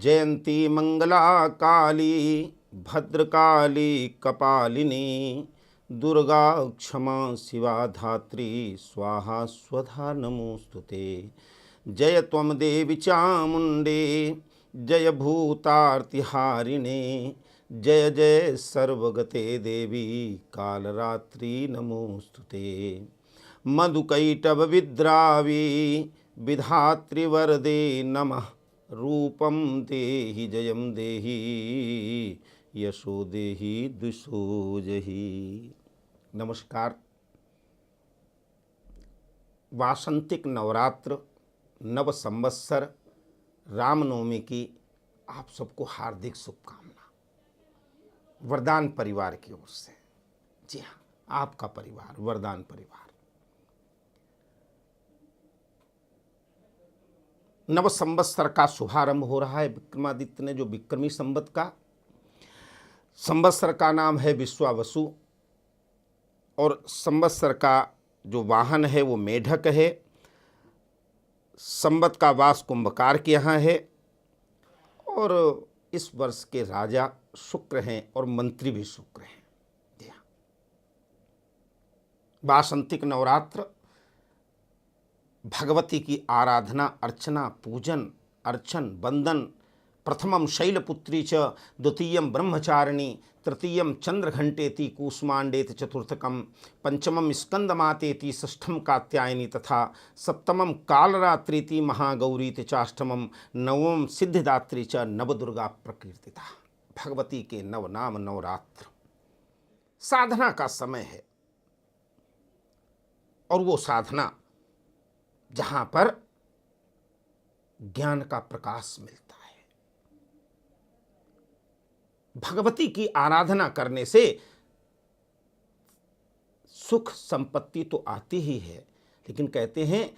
जयंती मंगला काली भद्रकाली कपालिनी दुर्गा क्षमा शिवा धात्री स्वाहा स्वधा नमोस्तुते। जय त्वं देवी चामुंडे जय भूतार्तिहारिणे जय जय सर्वगते देवी कालरात्रि नमोस्तुते। मधुकैटभ विद्रावी विधात्री वरदे नमः रूपम देहि जयम देहि यशो देहि दिशो जहि। नमस्कार। वासंतिक नवरात्र नव संवत्सर रामनवमी की आप सबको हार्दिक शुभकामना। वरदान परिवार की ओर से, जी हाँ, आपका परिवार वरदान परिवार। नव संवत्सर का शुभारंभ हो रहा है। विक्रमादित्य ने जो विक्रमी संवत का संवत्सर का नाम है विश्वावसु, और संवत्सर का जो वाहन है वो मेढक है। संवत का वास कुंभकार के यहाँ है, और इस वर्ष के राजा शुक्र हैं और मंत्री भी शुक्र हैं। वासंतिक नवरात्र भगवती की आराधना, अर्चना, पूजन, अर्चन, वंदन। प्रथमम शैलपुत्री च द्वितीयम ब्रह्मचारिणी तृतीयम चंद्रघंटेति कूष्मांडेति चतुर्थकम पंचमम स्कंदमातेति षष्ठम कात्यायनी तथा सप्तमम कालरात्रीति महागौरीति चाष्टमम नवम सिद्धिदात्री च नवदुर्गा प्रकीर्तिता। भगवती के नव नाम नवरात्र साधना का समय है, और वो साधना जहां पर ज्ञान का प्रकाश मिलता है। भगवती की आराधना करने से सुख संपत्ति तो आती ही है, लेकिन कहते हैं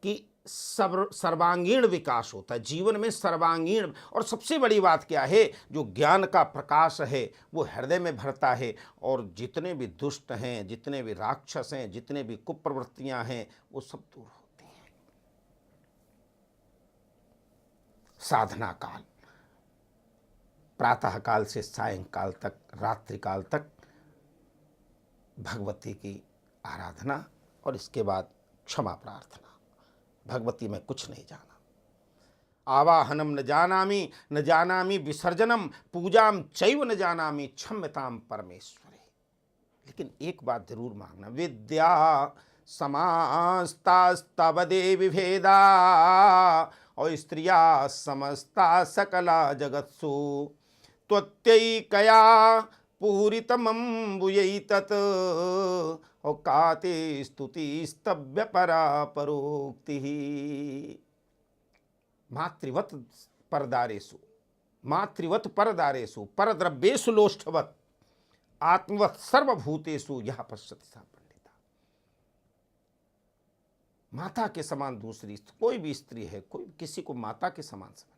कि सर्वांगीण विकास होता है जीवन में, सर्वांगीण। और सबसे बड़ी बात क्या है, जो ज्ञान का प्रकाश है वो हृदय में भरता है, और जितने भी दुष्ट हैं, जितने भी राक्षस हैं, जितने भी कुप्रवृत्तियां हैं, वो सब दूर होती हैं। साधना काल प्रातः काल से सायंकाल तक, रात्रि काल तक भगवती की आराधना, और इसके बाद क्षमा प्रार्थना। भगवती मैं कुछ नहीं जाना, आवाहनम न जानामि विसर्जनम पूजाम चैव न जानामि क्षम्यताम परमेश्वरे। लेकिन एक बात जरूर मांगना, विद्या समास्तास्तव देवी भेदा और स्त्रिया समस्ता सकला जगत्सु त्वत्यैकया पूरितमम्बुयै तत् और काते स्तुति स्तव्य परा परोक्ति। मातृवत परदारेषु परद्रव्येषु लोष्ठवत् आत्मवत् सर्वभूतेषु यह पश्यति सा पंडिता। माता के समान दूसरी कोई भी स्त्री है, कोई किसी को माता के समान समझना।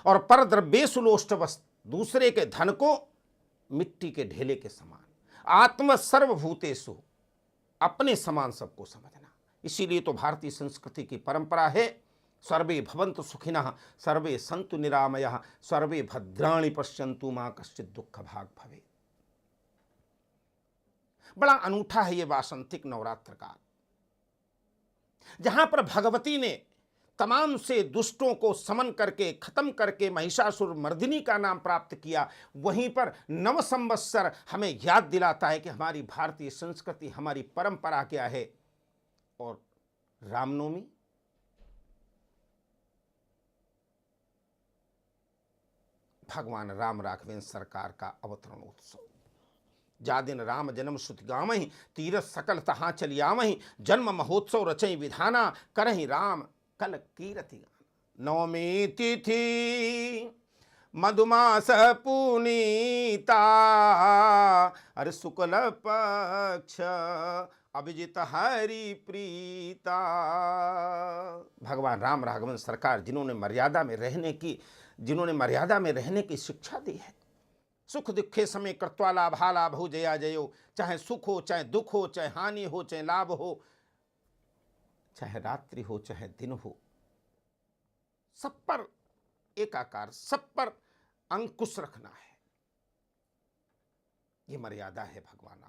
और परद्रव्येषु लोष्ठवत्, दूसरे के धन को मिट्टी के ढेले के समान। आत्म सर्वभूतेषु, अपने समान सबको समझना। इसीलिए तो भारतीय संस्कृति की परंपरा है, सर्वे भवन्तु सुखिनः सर्वे सन्तु निरामयः सर्वे भद्राणि पश्यन्तु मा कश्चित् दुःख भाग् भवेत्। बड़ा अनूठा है ये वासंतिक नवरात्र का, जहां पर भगवती ने तमाम से दुष्टों को समन करके, खत्म करके महिषासुर मर्दिनी का नाम प्राप्त किया। वहीं पर नव संवत्सर हमें याद दिलाता है कि हमारी भारतीय संस्कृति, हमारी परंपरा क्या है। और रामनवमी भगवान राम राघवेंद्र सरकार का अवतरण उत्सव। जा दिन राम जन्म श्रुति गावहीं तीरथ सकल तहां चलियावहीं जन्म महोत्सव रचई विधाना करहीं राम कल कीरति गाना। नवमी तिथि मधुमास पुनीता अरे शुक्ल पक्ष अभिजित हरि प्रीता। भगवान राम राघवेंद्र सरकार जिन्होंने मर्यादा में रहने की शिक्षा दी है। सुख दुखे समय कृत्वा लाभा लाभो जया जयो। चाहे सुख हो, चाहे दुख हो, चाहे हानि हो, चाहे लाभ हो, चाहे रात्रि हो, चाहे दिन हो, सब पर एकाकार, सब पर अंकुश रखना है। ये मर्यादा है भगवान राम।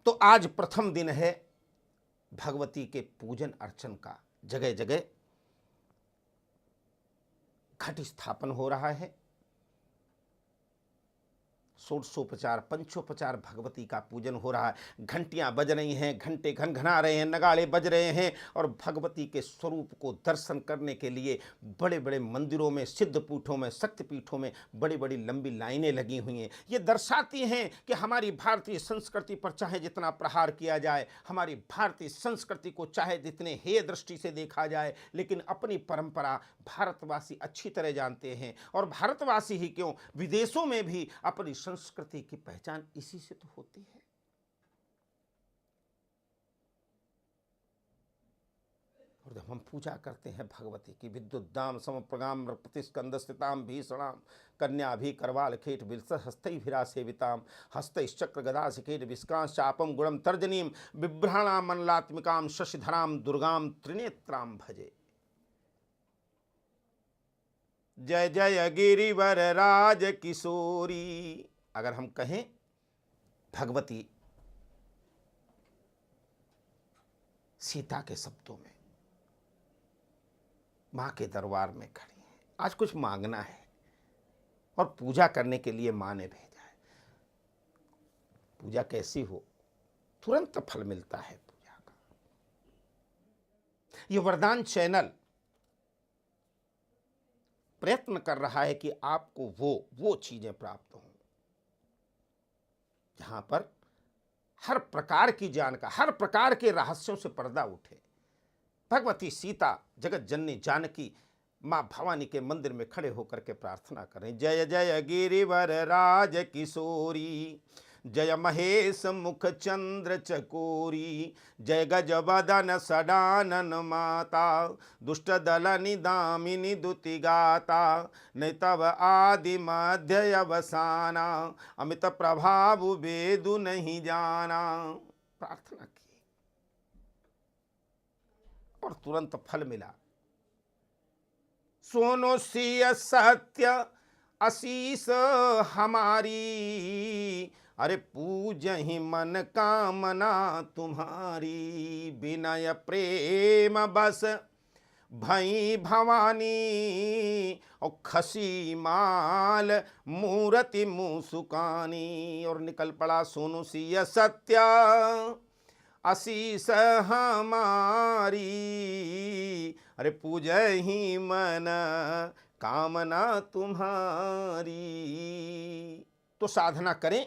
तो आज प्रथम दिन है भगवती के पूजन अर्चन का। जगह जगह घट स्थापन हो रहा है, षोडशोपचार पंचोपचार भगवती का पूजन हो रहा है। घंटियां बज रही हैं, घंटे घनघना रहे हैं, नगाड़े बज रहे हैं और भगवती के स्वरूप को दर्शन करने के लिए बड़े बड़े मंदिरों में, सिद्धपीठों में, शक्तिपीठों में बड़ी बड़ी लंबी लाइनें लगी हुई हैं। ये दर्शाती हैं कि हमारी भारतीय संस्कृति पर चाहे जितना प्रहार किया जाए, हमारी भारतीय संस्कृति को चाहे जितने हेय दृष्टि से देखा जाए, लेकिन अपनी परंपरा भारतवासी अच्छी तरह जानते हैं। और भारतवासी ही क्यों, विदेशों में भी अपनी संस्कृति की पहचान इसी से तो होती है। और जब हम पूजा करते हैं भगवती की, विद्युद्दाम समप्रगाम प्रतिस्कंद स्थिताम भीषणाम कन्या भी करवाल खेट विलस हस्तैर्भिरा सेविताम हस्तैश्चक्र गदा शिखेट विस्कांश चापम गुणम तर्जनीम बिभ्राणाम मनलात्मिकाम शशिधराम दुर्गाम त्रिनेत्राम भजे। जय जय गिरिवर राज किशोरी। अगर हम कहें भगवती सीता के शब्दों में मां के दरबार में खड़ी है, आज कुछ मांगना है और पूजा करने के लिए मां ने भेजा है। पूजा कैसी हो, तुरंत फल मिलता है पूजा का। यह वरदान चैनल प्रयत्न कर रहा है कि आपको वो चीजें प्राप्त हों जहां पर हर प्रकार की जानकारी, हर प्रकार के रहस्यों से पर्दा उठे। भगवती सीता जगत जननी जानकी मां भवानी के मंदिर में खड़े होकर के प्रार्थना करें। जय जय गिरिवर राज किशोरी, जय महेश मुख चंद्र चकोरी, जय गज बदन सडानन माता, दुष्ट दल निदामिनी दुति गाता, नहीं तब आदि मध्य अवसाना, अमित प्रभाव वेदु नहीं जाना। प्रार्थना की और तुरंत फल मिला। सोनो सिय सत्य आशीष हमारी, अरे पूजहि मन कामना तुम्हारी, विनय प्रेम बस भई भवानी, और खसी माल मूर्ति मुसुकानी। और निकल पड़ा सोनू सिय सत्य आशीष हमारी, अरे पूजहि मन कामना तुम्हारी। तो साधना करें,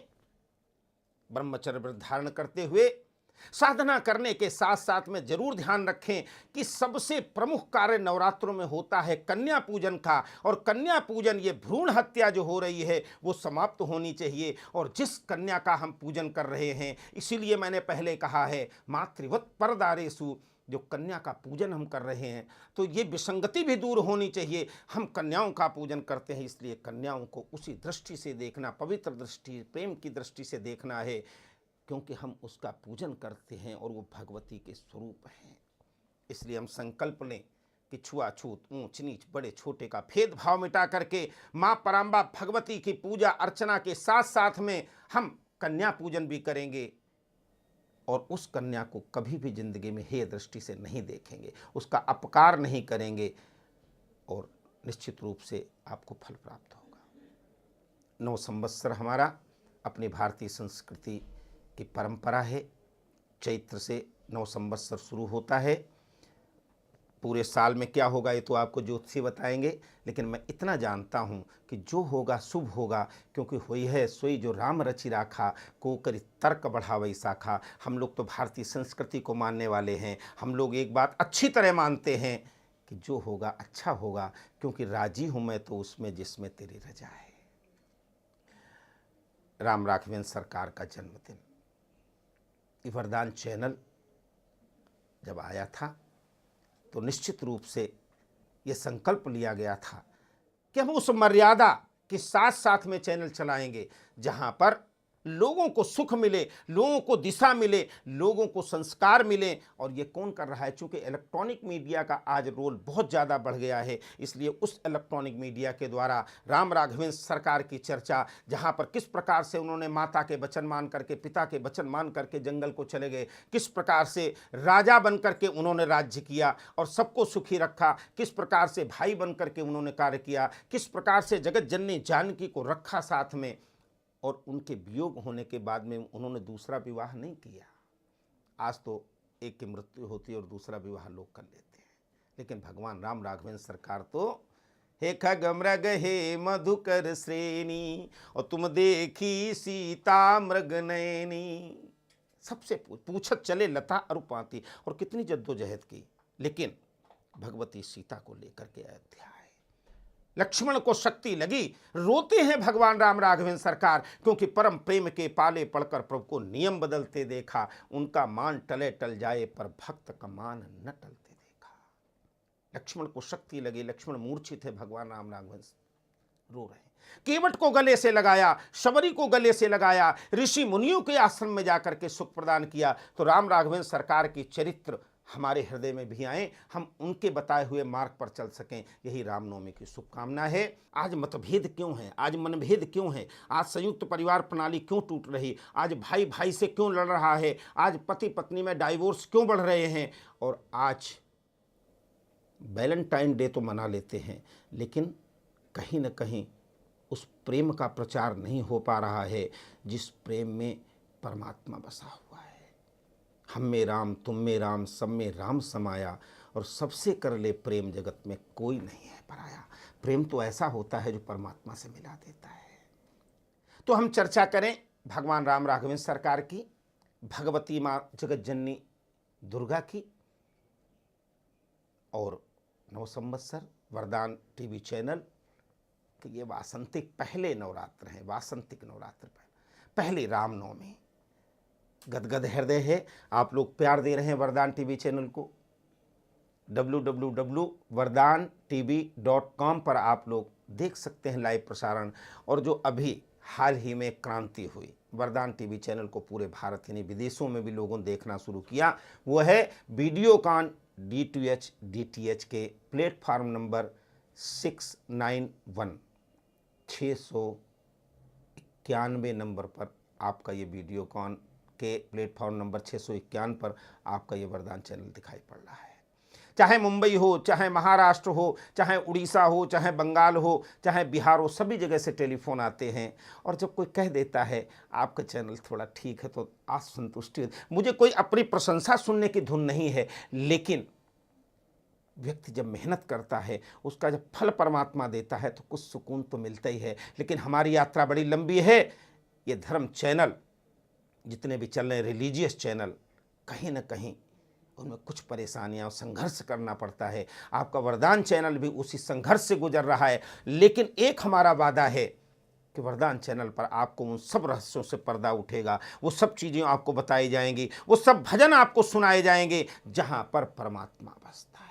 ब्रह्मचर्य व्रत धारण करते हुए। साधना करने के साथ साथ में जरूर ध्यान रखें कि सबसे प्रमुख कार्य नवरात्रों में होता है कन्या पूजन का। और कन्या पूजन, ये भ्रूण हत्या जो हो रही है वो समाप्त होनी चाहिए। और जिस कन्या का हम पूजन कर रहे हैं, इसीलिए मैंने पहले कहा है मातृवत परदारेषु, जो कन्या का पूजन हम कर रहे हैं तो ये विसंगति भी दूर होनी चाहिए। हम कन्याओं का पूजन करते हैं, इसलिए कन्याओं को उसी दृष्टि से देखना, पवित्र दृष्टि, प्रेम की दृष्टि से देखना है, क्योंकि हम उसका पूजन करते हैं और वो भगवती के स्वरूप हैं। इसलिए हम संकल्प लें कि छुआछूत, ऊंच नीच, बड़े छोटे का भेदभाव मिटा करके माँ पराम्बा भगवती की पूजा अर्चना के साथ साथ में हम कन्या पूजन भी करेंगे। और उस कन्या को कभी भी जिंदगी में हेय दृष्टि से नहीं देखेंगे, उसका अपकार नहीं करेंगे, और निश्चित रूप से आपको फल प्राप्त होगा। 9 संवत्सर हमारा अपनी भारतीय संस्कृति की परंपरा है। चैत्र से 9 संवत्सर शुरू होता है। पूरे साल में क्या होगा ये तो आपको ज्योतिषी बताएंगे, लेकिन मैं इतना जानता हूँ कि जो होगा शुभ होगा, क्योंकि हुई है सोई जो राम रचि राखा, को करी तर्क बढ़ावई शाखा। हम लोग तो भारतीय संस्कृति को मानने वाले हैं। हम लोग एक बात अच्छी तरह मानते हैं कि जो होगा अच्छा होगा, क्योंकि राजी हूँ मैं तो उसमें जिसमें तेरी रजा है। राम राघवेंद्र सरकार का जन्मदिन, ये वरदान चैनल जब आया था तो निश्चित रूप से ये संकल्प लिया गया था कि हम उस मर्यादा के साथ साथ में चैनल चलाएंगे जहां पर लोगों को सुख मिले, लोगों को दिशा मिले, लोगों को संस्कार मिले। और ये कौन कर रहा है? चूंकि इलेक्ट्रॉनिक मीडिया का आज रोल बहुत ज़्यादा बढ़ गया है, इसलिए उस इलेक्ट्रॉनिक मीडिया के द्वारा राम राघवेंद्र सरकार की चर्चा, जहाँ पर किस प्रकार से उन्होंने माता के वचन मान करके, पिता के वचन मान करके जंगल को चले गए, किस प्रकार से राजा बन करके उन्होंने राज्य किया और सबको सुखी रखा, किस प्रकार से भाई बन करके उन्होंने कार्य किया, किस प्रकार से जगत जननी जानकी को रखा साथ में, और उनके वियोग होने के बाद में उन्होंने दूसरा विवाह नहीं किया। आज तो एक की मृत्यु होती है और दूसरा विवाह लोग कर लेते हैं, लेकिन भगवान राम राघवेंद्र सरकार तो हे खग मृग हे मधुकर श्रेणी और तुम देखी सीता मृग नयनी। सबसे पूछत चले लता अरुपाती, और कितनी जद्दोजहद की, लेकिन भगवती सीता को लेकर के अयोध्या आए। लक्ष्मण को शक्ति लगी, रोते हैं भगवान राम राघवेंद्र सरकार, क्योंकि परम प्रेम के पाले पड़कर प्रभु को नियम बदलते देखा। उनका मान टले टल जाए पर भक्त का मान न टलते देखा। लक्ष्मण को शक्ति लगी, लक्ष्मण मूर्छित है, भगवान राम राघवेंद्र रो रहे हैं। केवट को गले से लगाया, शबरी को गले से लगाया, ऋषि मुनियों के आश्रम में जाकर के सुख प्रदान किया। तो राम राघवेंद्र सरकार की चरित्र हमारे हृदय में भी आए, हम उनके बताए हुए मार्ग पर चल सकें, यही रामनवमी की शुभकामना है। आज मतभेद क्यों है? आज मनभेद क्यों है? आज संयुक्त परिवार प्रणाली क्यों टूट रही? आज भाई भाई से क्यों लड़ रहा है? आज पति पत्नी में डाइवोर्स क्यों बढ़ रहे हैं? और आज वैलेंटाइन डे तो मना लेते हैं, लेकिन कहीं न कहीं उस प्रेम का प्रचार नहीं हो पा रहा है जिस प्रेम में परमात्मा बसा हुआ है। हम में राम, तुम में राम, सब में राम समाया, और सबसे कर ले प्रेम, जगत में कोई नहीं है पराया। प्रेम तो ऐसा होता है जो परमात्मा से मिला देता है। तो हम चर्चा करें भगवान राम राघवेंद्र सरकार की, भगवती माँ जगत जननी दुर्गा की, और नव संवत्सर वरदान टीवी चैनल कि ये वासंतिक पहले नवरात्र हैं, वासंतिक नवरात्र पहले रामनवमी। गदगद हृदय है, आप लोग प्यार दे रहे हैं वरदान टीवी चैनल को। www.vardantv.com पर आप लोग देख सकते हैं लाइव प्रसारण। और जो अभी हाल ही में क्रांति हुई, वरदान टीवी चैनल को पूरे भारत यानी विदेशों में भी लोगों ने देखना शुरू किया, वो है वीडियोकॉन DTH के प्लेटफार्म नंबर 691 691 नंबर पर आपका ये वीडियोकॉन के प्लेटफॉर्म नंबर 651 पर आपका ये वरदान चैनल दिखाई पड़ रहा है। चाहे मुंबई हो, चाहे महाराष्ट्र हो, चाहे उड़ीसा हो, चाहे बंगाल हो, चाहे बिहार हो, सभी जगह से टेलीफोन आते हैं। और जब कोई कह देता है आपका चैनल थोड़ा ठीक है तो आज संतुष्टि होती। मुझे कोई अपनी प्रशंसा सुनने की धुन नहीं है, लेकिन व्यक्ति जब मेहनत करता है, उसका जब फल परमात्मा देता है तो कुछ सुकून तो मिलता ही है। लेकिन हमारी यात्रा बड़ी लंबी है। ये धर्म चैनल जितने भी चल रहे हैं, रिलीजियस चैनल, कहीं ना कहीं उनमें कुछ परेशानियां और संघर्ष करना पड़ता है। आपका वरदान चैनल भी उसी संघर्ष से गुजर रहा है, लेकिन एक हमारा वादा है कि वरदान चैनल पर आपको उन सब रहस्यों से पर्दा उठेगा, वो सब चीज़ें आपको बताई जाएंगी, वो सब भजन आपको सुनाए जाएंगे जहां पर परमात्मा बसता है।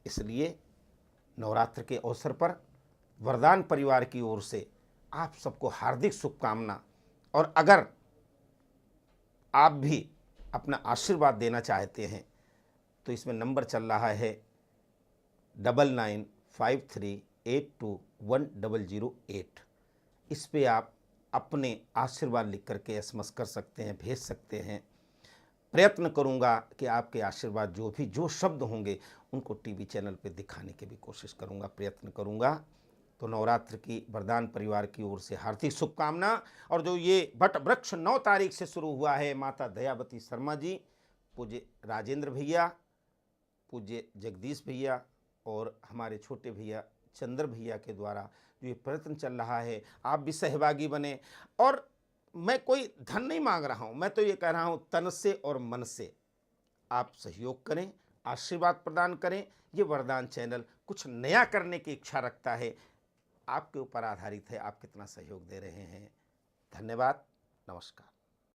इसलिए नवरात्र के अवसर पर वरदान परिवार की ओर से आप सबको हार्दिक शुभकामना। और अगर आप भी अपना आशीर्वाद देना चाहते हैं तो इसमें नंबर चल रहा है 9953821008। इस पे आप अपने आशीर्वाद लिख करके SMS कर सकते हैं, भेज सकते हैं। प्रयत्न करूंगा कि आपके आशीर्वाद जो शब्द होंगे उनको टीवी चैनल पे दिखाने की भी कोशिश करूंगा, प्रयत्न करूंगा। तो नवरात्र की वरदान परिवार की ओर से हार्दिक शुभकामना। और जो ये वट वृक्ष 9 तारीख से शुरू हुआ है, माता दयावती शर्मा जी, पूज्य राजेंद्र भैया, पूज्य जगदीश भैया और हमारे छोटे भैया चंद्र भैया के द्वारा जो ये प्रयत्न चल रहा है, आप भी सहभागी बने। और मैं कोई धन नहीं मांग रहा हूँ, मैं तो ये कह रहा हूँ तन से और मन से आप सहयोग करें, आशीर्वाद प्रदान करें। ये वरदान चैनल कुछ नया करने की इच्छा रखता है, आपके ऊपर आधारित है, आप कितना सहयोग दे रहे हैं। धन्यवाद, नमस्कार।